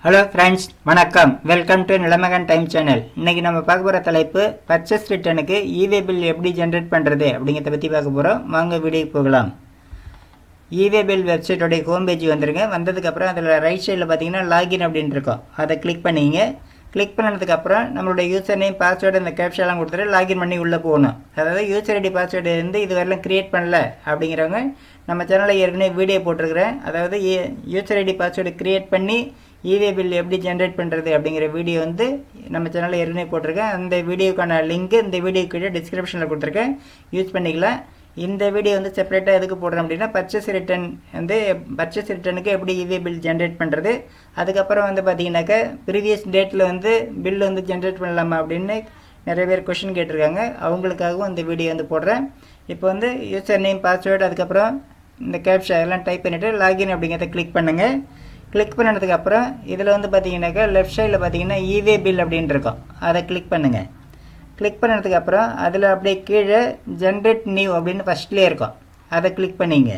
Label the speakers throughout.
Speaker 1: Hello friends, வணக்கம். Welcome to Nilamagan time channel. இன்றைக்கி நம்ம பார்க்க போகிற தலைப்பு பர்ச்சேஸ் ரிட்டனுக்கு இவே பில் எப்படி ஜென்ரேட் பண்ணுறது அப்படிங்கிறத பற்றி பார்க்க போகிறோம். வாங்க வீடியோக்கு போகலாம். இவே பில் வெப்சைட்டோடைய ஹோம் பேஜ் வந்துருங்க. வந்ததுக்கப்புறம் அதில் ரைட் சைடில் பார்த்தீங்கன்னா லாகின் அப்படின்னு இருக்கும். அதை கிளிக் பண்ணிங்க. கிளிக் பண்ணதுக்கப்புறம் நம்மளுடைய யூசர் நேம் பாஸ்வேர்டு இந்த கேப்ஷாலாம் கொடுத்துட்டு லாகின் பண்ணி உள்ளே போகணும். அதாவது யூசர் ஐடி பாஸ்வேர்டு வந்து இது வரலாம் க்ரியேட் பண்ணல அப்படிங்கிறவங்க நம்ம சேனலில் ஏற்கனவே வீடியோ போட்டிருக்கிறேன். அதாவது யூசர் ஐடி பாஸ்வேர்டு க்ரியேட் பண்ணி இவே பில் எப்படி ஜென்ரேட் பண்ணுறது அப்படிங்கிற வீடியோ வந்து நம்ம சேனலில் ஏற்கனவே போட்டிருக்கேன். அந்த வீடியோக்கான லிங்க்கு இந்த வீடியோக்கு கீழே டிஸ்கிரிப்ஷனில் கொடுத்துருக்கேன், யூஸ் பண்ணிக்கலாம். இந்த வீடியோ வந்து செப்பரேட்டாக எதுக்கு போடுறோம் அப்படின்னா பர்ச்சேஸ் ரிட்டனுக்கு எப்படி இவே பில் ஜென்ரேட் பண்ணுறது, அதுக்கப்புறம் வந்து பார்த்தீங்கன்னாக்கா ப்ரீவியஸ் டேட்டில் வந்து பில் வந்து ஜென்ரேட் பண்ணலாமா அப்படின்னு நிறைய பேர் கொஷின் கேட்டிருக்காங்க. அவங்களுக்காகவும் இந்த வீடியோ வந்து போடுறேன். இப்போ வந்து யூசர் நேம் பாஸ்வேர்டு அதுக்கப்புறம் இந்த கேப்ஷா எல்லாம் டைப் பண்ணிவிட்டு லாகின் அப்படிங்கிறத கிளிக் பண்ணுங்கள். கிளிக் பண்ணதுக்கப்புறம் இதில் வந்து பார்த்தீங்கன்னாக்கா லெஃப்ட் சைடில் பார்த்தீங்கன்னா இவே பில் அப்படின்னு இருக்கும். அதை கிளிக் பண்ணுங்கள். கிளிக் பண்ணதுக்கப்புறம் அதில் அப்படியே கீழே ஜென்ரேட் நியூ அப்படின்னு ஃபஸ்ட்லேயே இருக்கும். அதை கிளிக் பண்ணிங்க.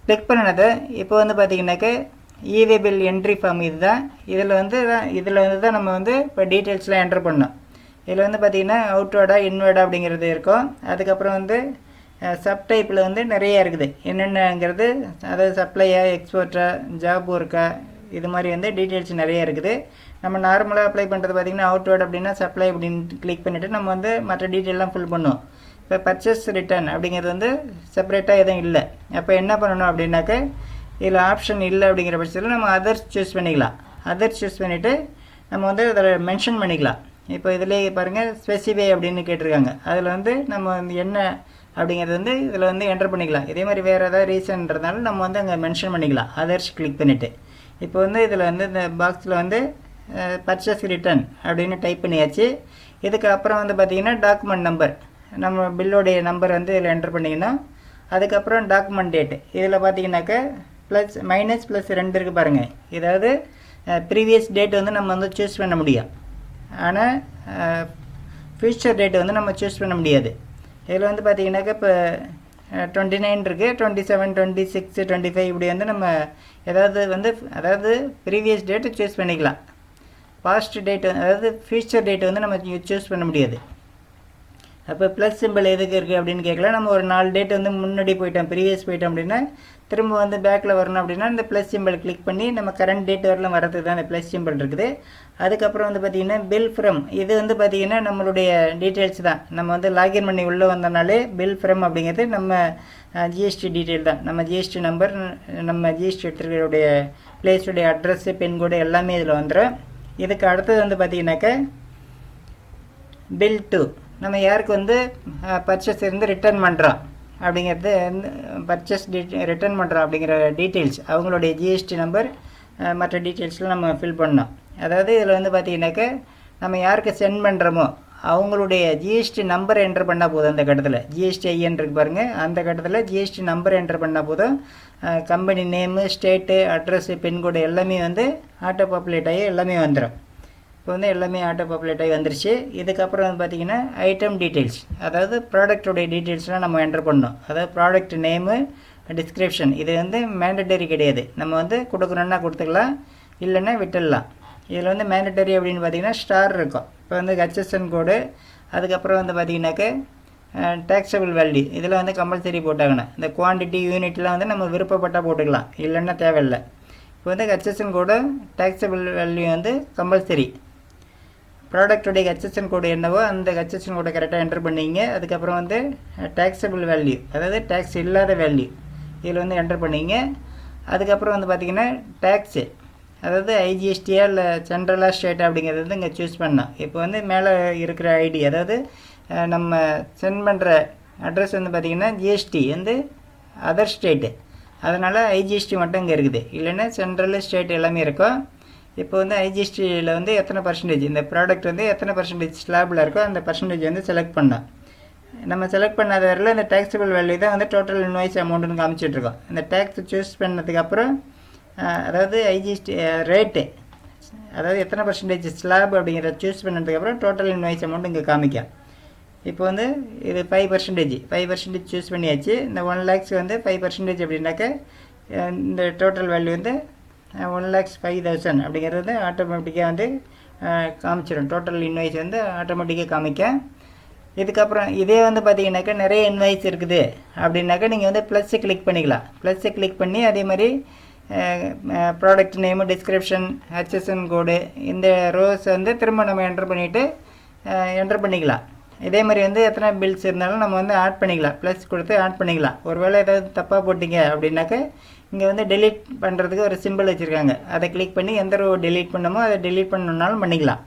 Speaker 1: கிளிக் பண்ணினதை இப்போ வந்து பார்த்தீங்கன்னாக்கா இவே பில் என்ட்ரி ஃபார்ம் இது தான். இதில் வந்து தான் நம்ம வந்து இப்போ டீட்டெயில்ஸ்லாம் என்ட்ரு பண்ணோம். இதில் வந்து பார்த்திங்கன்னா அவுட்வேர்டா இன்வேர்டா அப்படிங்கிறது இருக்கும். அதுக்கப்புறம் வந்து சப்டைப்பில் வந்து நிறையா இருக்குது. என்னென்னங்கிறது அதாவது சப்ளையா, எக்ஸ்போர்ட்டா, ஜாப் ஒர்க்கா, இது மாதிரி வந்து டீட்டெயில்ஸ் நிறையா இருக்குது. நம்ம நார்மலாக அப்ளை பண்ணுறது பார்த்திங்கன்னா அவுட்வேர்ட் அப்படின்னா சப்ளை அப்படின்னு கிளிக் பண்ணிவிட்டு நம்ம வந்து மற்ற டீட்டெயிலாம் ஃபில் பண்ணுவோம். இப்போ பர்ச்சேஸ் ரிட்டர்ன் அப்படிங்கிறது வந்து செப்பரேட்டாக எதுவும் இல்லை. அப்போ என்ன பண்ணணும் அப்படின்னாக்க இதில் ஆப்ஷன் இல்லை அப்படிங்கிற பட்சத்தில் நம்ம அதர்ஸ் சூஸ் பண்ணிக்கலாம். அதர்ஸ் சூஸ் பண்ணிவிட்டு நம்ம வந்து அதில் மென்ஷன் பண்ணிக்கலாம். இப்போ இதிலே பாருங்கள் ஸ்பெசிஃபை அப்படின்னு கேட்டிருக்காங்க. அதில் வந்து நம்ம வந்து என்ன அப்படிங்கிறது வந்து இதில் வந்து என்டர் பண்ணிக்கலாம். இதே மாதிரி வேறு ஏதாவது ரீசன்றதுனால நம்ம வந்து அங்கே மென்ஷன் பண்ணிக்கலாம் அதர்ஸ் கிளிக் பண்ணிவிட்டு. இப்போ வந்து இதில் வந்து இந்த பாக்ஸில் வந்து பர்ச்சேஸ் ரிட்டர்ன் அப்படின்னு டைப் பண்ணியாச்சு. இதுக்கப்புறம் வந்து பார்த்திங்கன்னா டாக்குமெண்ட் நம்பர், நம்ம பில்லோடைய நம்பர் வந்து இதில் என்டர் பண்ணிங்கன்னா அதுக்கப்புறம் டாக்குமெண்ட் டேட்டு இதில் பார்த்தீங்கன்னாக்கா -+2 இருக்குது பாருங்கள். இதாவது ப்ரீவியஸ் டேட் வந்து நம்ம வந்து சூஸ் பண்ண முடியும். ஆனால் ஃப்யூச்சர் டேட்டு வந்து நம்ம சூஸ் பண்ண முடியாது. இதில் வந்து பார்த்திங்கனாக்கா இப்போ 29 இருக்குது, 27, 26, 25 இப்படி வந்து நம்ம அதாவது ப்ரீவியஸ் டேட்டு சூஸ் பண்ணிக்கலாம். பாஸ்ட் டேட்டு அதாவது ஃப்யூச்சர் டேட்டு வந்து நம்ம சூஸ் பண்ண முடியாது. அப்போ ப்ளஸ் சிம்பிள் எதுக்கு இருக்குது அப்படின்னு கேட்கலாம். நம்ம ஒரு 4 டேட் வந்து முன்னாடி போயிட்டோம், ப்ரீவியஸ் போயிட்டோம் அப்படின்னா திரும்ப வந்து பேக்கில் வரணும் அப்படின்னா இந்த ப்ளஸ் சிம்பிள் கிளிக் பண்ணி நம்ம கரண்ட் டேட் வரலாம் வரதுக்கு தான் இந்த ப்ளஸ் சிம்பிள் இருக்குது. அதுக்கப்புறம் வந்து பார்த்திங்கன்னா பில் ஃப்ரம், இது வந்து பார்த்திங்கன்னா நம்மளுடைய டீட்டெயில்ஸ் தான். நம்ம வந்து லாகின் பண்ணி உள்ளே வந்தோம்னாலே பில் ஃப்ரம் அப்படிங்கிறது நம்ம ஜிஎஸ்டி டீட்டெயில் தான். நம்ம ஜிஎஸ்டி நம்பர், நம்ம ஜிஎஸ்டி எடுத்துருக்கிற பிளேஸுடைய அட்ரஸ்ஸு, பின்கோடு எல்லாமே இதில் வந்துடும். இதுக்கு அடுத்தது வந்து பார்த்திங்கனாக்கா பில் டூ, நம்ம யாருக்கு வந்து பர்ச்சேஸ் இருந்து ரிட்டர்ன் பண்ணுறோம் அப்படிங்கிறது பர்ச்சேஸ் ரிட்டர்ன் பண்ணுறோம் அப்படிங்கிற டீட்டெயில்ஸ், அவங்களுடைய ஜிஎஸ்டி நம்பர் மற்ற டீட்டெயில்ஸ்லாம் நம்ம ஃபில் பண்ணோம். அதாவது இதில் வந்து பார்த்திங்கனாக்கா நம்ம யாருக்கு சென்ட் பண்ணுறோமோ அவங்களுடைய ஜிஎஸ்டி நம்பர் என்டர் பண்ணால் போதும். அந்த கட்டத்தில் ஜிஎஸ்டி ஐஎன் இருக்கு பாருங்கள், அந்த கட்டத்தில் ஜிஎஸ்டி நம்பர் என்டர் பண்ணால் போதும். Company name, state, address, pincode எல்லாமே வந்து ஆட்டோ பாப்புலேட் ஆகி எல்லாமே வந்துடும். இப்போ வந்து எல்லாமே ஆட்டோ பாப்புலேட் ஆகி வந்துருச்சு. இதுக்கப்புறம் வந்து பார்த்திங்கன்னா ஐட்டம் டீட்டெயில்ஸ், அதாவது ப்ராடக்டோடைய டீட்டெயில்ஸ்லாம் நம்ம என்டர் பண்ணணும். அதாவது ப்ராடக்ட் நேமு, டிஸ்கிரிப்ஷன், இது வந்து மேண்டட்டரி கிடையாது. நம்ம வந்து கொடுக்கணுன்னா கொடுத்துக்கலாம், இல்லைன்னா விட்டுடலாம். இதில் வந்து மேண்டட்டரி அப்படின்னு பார்த்திங்கன்னா ஸ்டார் இருக்கும். இப்போ வந்து ஹெச்எஸ்என் கோடு, அதுக்கப்புறம் வந்து பார்த்திங்கனாக்கா டேக்ஸபிள் வேல்யூ இதில் வந்து கம்பல்சரி போட்டாங்கண்ணா. இந்த குவான்டிட்டி யூனிட்லாம் வந்து நம்ம விருப்பப்பட்டால் போட்டுக்கலாம், இல்லைன்னா தேவையில்லை. இப்போ வந்து ஹெச்எஸ்என் கோடு டேக்ஸபிள் வேல்யூ வந்து கம்பல்சரி. ப்ராடக்டோடைய ஹெச்எஸ்என் கோடு என்னவோ அந்த ஹெச்எஸ்என் கோடை கரெக்டாக என்டர் பண்ணிங்க. அதுக்கப்புறம் வந்து டேக்ஸபிள் வேல்யூ அதாவது டேக்ஸ் இல்லாத வேல்யூ இதில் வந்து என்டர் பண்ணிங்க. அதுக்கப்புறம் வந்து பார்த்திங்கன்னா டேக்ஸு, அதாவது ஐஜிஎஸ்டியா இல்லை சென்ட்ரலாக ஸ்டேட் அப்படிங்கிறது வந்து இங்கே சூஸ் பண்ணோம். இப்போ வந்து மேலே இருக்கிற ஐடி, அதாவது நம்ம சென்ட் பண்ணுற அட்ரஸ் வந்து பார்த்திங்கன்னா ஜிஎஸ்டி வந்து அதர் ஸ்டேட்டு, அதனால் ஐஜிஎஸ்டி மட்டும் இங்கே இருக்குது, இல்லைன்னா சென்ட்ரல் ஸ்டேட் எல்லாமே இருக்கும். இப்போ வந்து ஐஜிஎஸ்டியில் வந்து எத்தனை பர்சன்டேஜ் இந்த ப்ராடக்ட் வந்து எத்தனை பர்சன்டேஜ் ஸ்லாபில் இருக்கோ அந்த பர்சன்டேஜ் வந்து செலக்ட் பண்ணோம். நம்ம செலக்ட் பண்ணாத வரையில் இந்த டேக்ஸபிள் வேல்யூ தான் வந்து டோட்டல் இன்வாய்ஸ் அமௌண்ட்டுன்னு காமிச்சிட்ருக்கோம். இந்த டேக்ஸ் சூஸ் பண்ணதுக்கப்புறம் அதாவது ஐஜிஎஸ்டி ரேட்டு, அதாவது எத்தனை பர்சன்டேஜ் ஸ்லாப் அப்படிங்கிறத சூஸ் பண்ணதுக்கப்புறம் டோட்டல் இன்வாய்ஸ் அமௌண்ட் இங்கே காமிக்கும். இப்போ வந்து இது 5% சூஸ் பண்ணியாச்சு. இந்த 1 lakhs வந்து 5% அப்படின்னாக்க இந்த டோட்டல் வேல்யூ வந்து 1,05,000 அப்படிங்கிறது வந்து ஆட்டோமேட்டிக்காக வந்து காமிச்சிடும். டோட்டல் இன்வாய்ஸ் வந்து ஆட்டோமேட்டிக்காக காமிக்க. இதுக்கப்புறம் இதே வந்து பார்த்தீங்கன்னாக்கா நிறைய இன்வாய்ஸ் இருக்குது அப்படின்னாக்கா நீங்கள் வந்து ப்ளஸ்ஸை கிளிக் பண்ணிக்கலாம். ப்ளஸ்ஸை கிளிக் பண்ணி அதே மாதிரி ப்ராடக்ட் நேமு, டிஸ்கிரிப்ஷன், HSN கோடு, இந்த ரோஸ் வந்து திரும்ப நம்ம என்ட்ரு பண்ணிவிட்டு என்ட்ரு பண்ணிக்கலாம். இதே மாதிரி வந்து எத்தனை பில்ஸ் இருந்தாலும் நம்ம வந்து ஆட் பண்ணிக்கலாம். ப்ளஸ் கொடுத்து ஆட் பண்ணிக்கலாம். ஒருவேளை ஏதாவது தப்பாக போட்டிங்க அப்படின்னாக்கா இங்கே வந்து டெலீட் பண்ணுறதுக்கு ஒரு சிம்பிள் வச்சுருக்காங்க. அதை கிளிக் பண்ணி எந்த ரோ டெலீட் பண்ணமோ அதை டெலீட் பண்ணணுன்னாலும் பண்ணிக்கலாம்.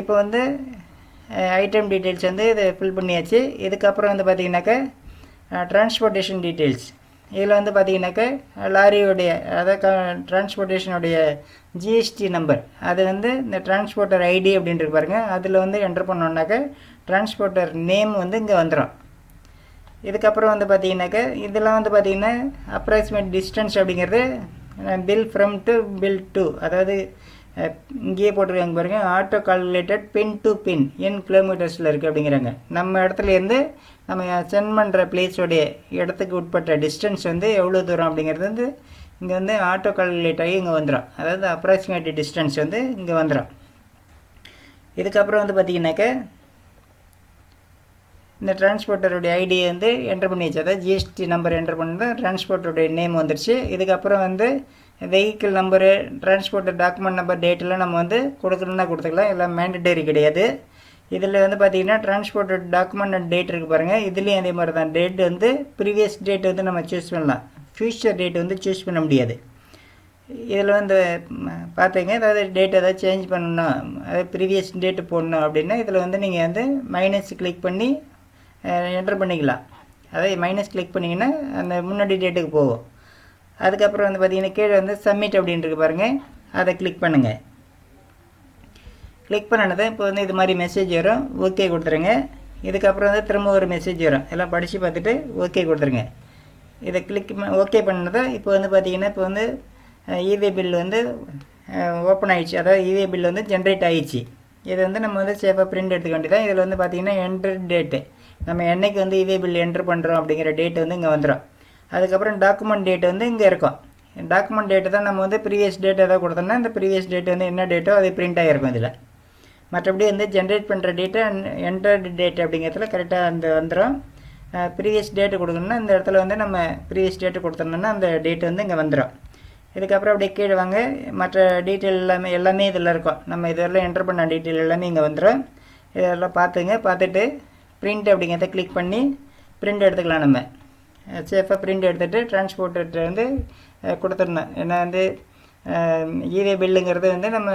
Speaker 1: இப்போ வந்து ஐட்டம் டீட்டெயில்ஸ் வந்து இதை ஃபில் பண்ணியாச்சு. இதுக்கப்புறம் வந்து பார்த்திங்கனாக்கா ட்ரான்ஸ்போர்ட்டேஷன் டீட்டெயில்ஸ். இதில் வந்து பார்த்திங்கனாக்கா லாரியோடைய அதாவது டிரான்ஸ்போர்ட்டேஷனுடைய ஜிஎஸ்டி நம்பர், அது வந்து இந்த டிரான்ஸ்போர்ட்டர் ஐடி அப்படின்ட்டு பாருங்க, அதில் வந்து என்ட்ரு பண்ணோன்னாக்கா டிரான்ஸ்போர்ட்டர் நேம் வந்து இங்கே வந்துடும். இதுக்கப்புறம் வந்து பார்த்திங்கனாக்கா இதெல்லாம் வந்து பார்த்திங்கன்னா அப்ராக்சிமேட் டிஸ்டன்ஸ் அப்படிங்கிறது bill from to bill to, அதாவது இங்கேயே போட்டிருக்காங்க பாருங்கள், ஆட்டோ கால்குலேட்டட் பின் டு பின் என் கிலோமீட்டர்ஸில் இருக்குது அப்படிங்கிறாங்க. நம்ம இடத்துலேருந்து நம்ம சென்ட் பண்ணுற பிளேஸோடைய இடத்துக்கு உட்பட்ட டிஸ்டன்ஸ் வந்து எவ்வளோ தூரம் அப்படிங்கிறது வந்து இங்கே வந்து ஆட்டோ கால்குலேட் ஆகி இங்கே வந்துடும். அதாவது அப்ராக்சிமேட் டிஸ்டன்ஸ் வந்து இங்கே வந்துடும். இதுக்கப்புறம் வந்து பார்த்திங்கனாக்கா இந்த டிரான்ஸ்போர்ட்டருடைய ஐடியை வந்து என்ட்ரு பண்ணிடுச்சு. அதாவது ஜிஎஸ்டி நம்பர் என்ட்ரு பண்ணால் டிரான்ஸ்போர்ட்டருடைய நேம் வந்துடுச்சு. இதுக்கப்புறம் வந்து vehicle number, transporter document number, டேட்டெல்லாம் நம்ம வந்து கொடுக்கணுன்னா கொடுத்துக்கலாம். எல்லாம் மேண்டட்டரி கிடையாது. இதில் வந்து பார்த்திங்கன்னா டிரான்ஸ்போர்ட்டர் டாக்குமெண்ட் அண்ட் டேட் இருக்குது பாருங்கள், இதுலேயும் அதே மாதிரி தான். டேட் வந்து ப்ரீவியஸ் டேட் வந்து நம்ம சூஸ் பண்ணலாம், ஃப்யூச்சர் டேட் வந்து சூஸ் பண்ண முடியாது. இதில் வந்து பார்த்தீங்க, அதாவது டேட் ஏதாவது சேஞ்ச் பண்ணணும், அதாவது ப்ரீவியஸ் டேட்டு போடணும் அப்படின்னா இதில் வந்து நீங்கள் வந்து மைனஸ் கிளிக் பண்ணி என்ட்ரு பண்ணிக்கலாம். அதாவது மைனஸ் கிளிக் பண்ணிங்கன்னா அந்த முன்னாடி டேட்டுக்கு போகும். அதுக்கப்புறம் வந்து பார்த்திங்கன்னா கீழே வந்து சப்மிட் அப்படின்ட்டு பாருங்கள், அதை கிளிக் பண்ணுங்கள். கிளிக் பண்ணினதை இப்போ வந்து இது மாதிரி மெசேஜ் வரும், ஓகே கொடுத்துருங்க. இதுக்கப்புறம் வந்து திரும்ப ஒரு மெசேஜ் வரும், எல்லாம் படித்து பார்த்துட்டு ஓகே கொடுத்துருங்க. இதை கிளிக் ஓகே பண்ணதை இப்போ வந்து பார்த்திங்கன்னா இப்போ வந்து இவே பில் வந்து ஓப்பன் ஆகிடுச்சு. அதாவது இவே பில் வந்து ஜென்ரேட் ஆகிடுச்சு. இதை வந்து நம்ம வந்து சேஃபாக பிரிண்ட் எடுத்துக்க வேண்டியதான். இதில் வந்து பார்த்திங்கன்னா என்ட்ரு டேட்டு, நம்ம என்றைக்கு வந்து இவே பில் என்ட்ரு பண்ணுறோம் அப்படிங்கிற டேட்டு வந்து இங்கே வந்துடும். அதுக்கப்புறம் டாக்குமெண்ட் டேட் வந்து இங்கே இருக்கும். டாக்குமெண்ட் டேட்டு தான் நம்ம வந்து ப்ரீவியஸ் டேட் ஏதாவது கொடுத்தோம்னா இந்த ப்ரீவியஸ் டேட் வந்து என்ன டேட்டோ அது பிரிண்ட் ஆகிருக்கும் இதில். மற்றபடி வந்து ஜென்ரேட் பண்ணுற டேட்டு என்டர்டு டேட் அப்படிங்கிறதுல கரெக்டாக அந்த வந்துடும். ப்ரீவியஸ் டேட்டு கொடுக்கணுன்னா இந்த இடத்துல வந்து நம்ம ப்ரீவியஸ் டேட்டு கொடுத்தோம்னா அந்த டேட்டு வந்து இங்கே வந்துடும். இதுக்கப்புறம் அப்படியே கீழே வாங்க, மற்ற டீட்டெயில் எல்லாமே இதில் இருக்கும். நம்ம இதெல்லாம் என்ட்ரு பண்ண டீட்டெயில் எல்லாமே இங்கே வந்துடும். இதெல்லாம் பார்த்துங்க. பார்த்துட்டு பிரிண்ட் அப்படிங்கிறத கிளிக் பண்ணி பிரிண்ட் எடுத்துக்கலாம். நம்ம சேஃபாக பிரிண்ட் எடுத்துகிட்டு டிரான்ஸ்போர்ட்டர்கிட்ட வந்து கொடுத்துடணும். ஏன்னா வந்து இவே பில்லுங்கிறது வந்து நம்ம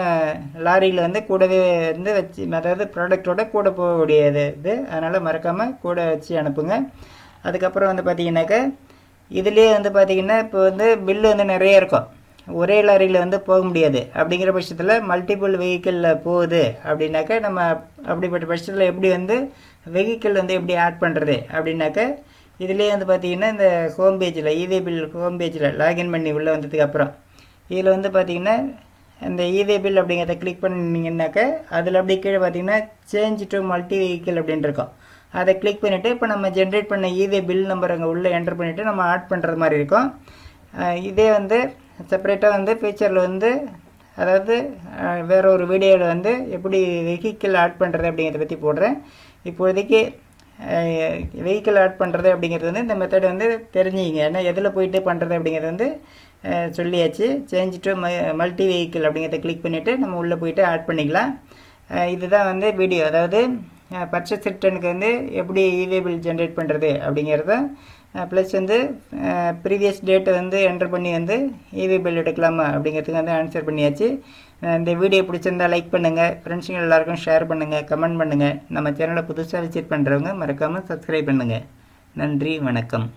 Speaker 1: லாரியில் வந்து கூடவே வந்து வச்சு, அதாவது ப்ராடக்டோட கூட போகக்கூடியது இது, அதனால் மறக்காமல் கூட வச்சு அனுப்புங்க. அதுக்கப்புறம் வந்து பார்த்திங்கனாக்கா இதுலேயே வந்து பார்த்திங்கன்னா இப்போ வந்து பில்லு வந்து நிறைய இருக்கும், ஒரே லாரியில் வந்து போக முடியாது. அப்படிங்கிற பட்சத்தில் மல்டிபிள் வெஹிக்கிளில் போகுது அப்படின்னாக்கா நம்ம அப்படிப்பட்ட பட்சத்தில் எப்படி வந்து வெஹிக்கிள் வந்து எப்படி ஆட் பண்ணுறது அப்படின்னாக்கா இதிலே வந்து பார்த்திங்கன்னா இந்த ஹோம் பேஜில் இவே பில் ஹோம் பேஜில் லாகின் பண்ணி உள்ளே வந்ததுக்கப்புறம் இதில் வந்து பார்த்திங்கன்னா இந்த இவே பில் அப்படிங்கிறத கிளிக் பண்ணிங்கன்னாக்கா அதில் அப்படியே கீழே பார்த்திங்கன்னா சேஞ்ச் டு மல்டி வெஹிக்கிள் அப்படின்ட்டு இருக்கும். அதை கிளிக் பண்ணிவிட்டு இப்போ நம்ம ஜென்ரேட் பண்ண இவே பில் நம்பர் அங்கே உள்ளே என்ட்ரு பண்ணிவிட்டு நம்ம ஆட் பண்ணுறது மாதிரி இருக்கும். இதே வந்து செப்பரேட்டாக வந்து ஃபியூச்சரில் வந்து, அதாவது வேறு ஒரு வீடியோவில் வந்து எப்படி வெஹிக்கிள் ஆட் பண்ணுறது அப்படிங்கிறத பற்றி போடுறேன். இப்போதைக்கு வெஹிக்கிள் ஆட் பண்ணுறது அப்படிங்கிறது வந்து இந்த மெத்தட் வந்து தெரிஞ்சுக்கிங்க. ஏன்னா எதில் போயிட்டு பண்ணுறது அப்படிங்கிறது வந்து சொல்லியாச்சு. சேஞ்ச் டு மல்டி வெஹிக்கிள் அப்படிங்கிறத கிளிக் பண்ணிவிட்டு நம்ம உள்ளே போயிட்டு ஆட் பண்ணிக்கலாம். இதுதான் வந்து வீடியோ, அதாவது பர்ச்சேஸ் ரிட்டர்னுக்கு வந்து எப்படி இவே பில் ஜென்ரேட் பண்ணுறது அப்படிங்கிறத, ப்ளஸ் வந்து ப்ரீவியஸ் டேட்டை வந்து என்ட்ரு பண்ணி வந்து இவே பில் எடுக்கலாமா அப்படிங்கிறதுக்கு வந்து ஆன்சர் பண்ணியாச்சு. இந்த வீடியோ பிடிச்சிருந்தால் லைக் பண்ணுங்கள், ஃப்ரெண்ட்ஸுங்க எல்லாருக்கும் ஷேர் பண்ணுங்கள், கமெண்ட் பண்ணுங்கள். நம்ம சேனலை புதுசாக விசிட் பண்ணுறவங்க மறக்காமல் சப்ஸ்கிரைப் பண்ணுங்கள். நன்றி, வணக்கம்.